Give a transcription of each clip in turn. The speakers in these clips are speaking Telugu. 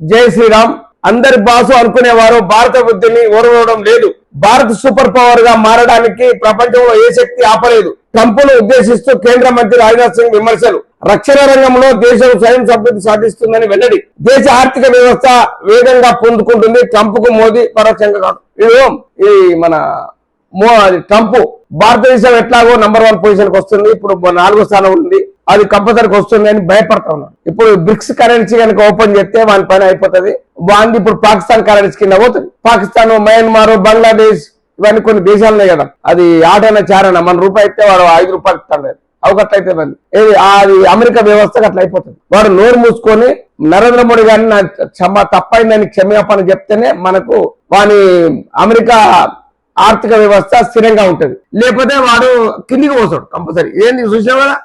జై శ్రీరామ్. అందరి బాసు అనుకునేవారు భారత వృద్ధిని ఓరవడం లేదు. భారత్ సూపర్ పవర్ గా మారడానికి ప్రపంచంలో ఏ శక్తి ఆపలేదు. ట్రంప్ను ఉద్దేశిస్తూ కేంద్ర మంత్రి రాజ్నాథ్ సింగ్ విమర్శలు. రక్షణ రంగంలో దేశం స్వయం సమృద్ధి సాధిస్తుందని వెల్లడి. దేశ ఆర్థిక వ్యవస్థ వేగంగా పొందుకుంటుంది. ట్రంప్ కు మోదీ పరోక్షంగా కాదు. ఈ మన ట్రంప్ భారతదేశం ఎట్లాగో నంబర్ 1 పొజిషన్ కి వస్తుంది. ఇప్పుడు 4వ స్థానం ఉంది. అది కంపల్సరీకి వస్తుంది అని భయపడతా ఉన్నాడు. ఇప్పుడు బ్రిక్స్ కరెన్సీ కనుక ఓపెన్ చేస్తే వాని పని అయిపోతుంది. వాంది ఇప్పుడు పాకిస్తాన్ కరెన్సీ కింద పోతుంది. పాకిస్తాన్, మయన్మార్, బంగ్లాదేశ్ ఇవన్నీ కొన్ని దేశాలున్నాయి కదా. అది ఆటైన చారణ. మన రూపాయి అయితే వాడు 5 రూపాయలు ఇస్తాడు. అవకట్లయితే అది అమెరికా వ్యవస్థకు అట్లా అయిపోతుంది. వాడు నోరు మూసుకొని నరేంద్ర మోడీ గారిని నా తప్పైందని క్షమాపణ చెప్తేనే మనకు వాని అమెరికా ఆర్థిక వ్యవస్థ స్థిరంగా ఉంటది. లేకపోతే వాడు కిందికి పోతాడు కంపల్సరీ. ఏంది చూసావు కదా,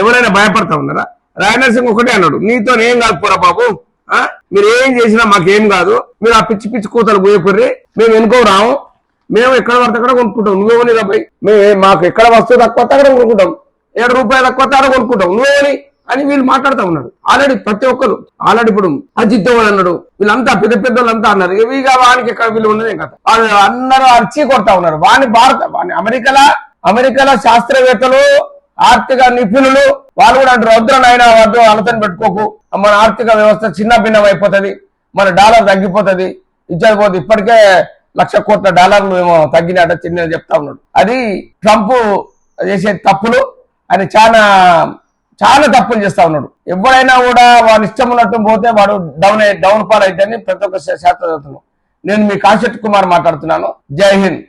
ఎవరైనా భయపడతా ఉన్నారా? రాజ్నాథ్ సింగ్ ఒకటే అన్నాడు, నీతో ఏం కాదు పోరా బాబు, మీరు ఏం చేసినా మాకేం కాదు, మీరు ఆ పిచ్చి పిచ్చి కూతలు పోయకుర్రి, మేము వెనుకో రాము, మేము ఎక్కడ పడితే అక్కడ కొనుక్కుంటాం, నువ్వేమని రాబాయి, మాకు ఎక్కడ వస్తువు తక్కువ అక్కడ కొనుక్కుంటాం, 7 రూపాయలు తక్కువ అక్కడ కొనుక్కుంటాం, నువ్వేమని అని వీళ్ళు మాట్లాడుతూ ఉన్నారు. ఆల్రెడీ ప్రతి ఒక్కరు ఆల్రెడీ ఇప్పుడు అజిత్ దోవల్ అన్నాడు, వీళ్ళంతా పెద్ద పెద్ద వాళ్ళంతా అన్నారు. ఇవిగా వానికి ఎక్కడ వీళ్ళు ఉన్నదే కదా, వాళ్ళు అందరూ అరిచి కొడతా ఉన్నారు. వాని అమెరికాలో శాస్త్రవేత్తలు, ఆర్థిక నిపుణులు వాళ్ళు కూడా అంటారు, వద్దు నాయన వద్దు, అలతని పెట్టుకోకు, మన ఆర్థిక వ్యవస్థ చిన్న భిన్నం అయిపోతుంది, మన డాలర్ తగ్గిపోతుంది, ఇచ్చకపోతే ఇప్పటికే $1,00,00,000 ఏమో తగ్గినట్ట చిన్న చెప్తా ఉన్నాడు. అది ట్రంప్ చేసే తప్పులు. ఆయన చాలా తప్పులు చేస్తా ఉన్నాడు. ఎవరైనా కూడా వాడు ఇష్టం ఉన్నట్టు పోతే వాడు డౌన్ ఫాల్ అయితేనే ప్రతి ఒక్క శాస్త్రవేత్తలు. నేను మీ కాశెట్ కుమార్ మాట్లాడుతున్నాను. జై హింద్.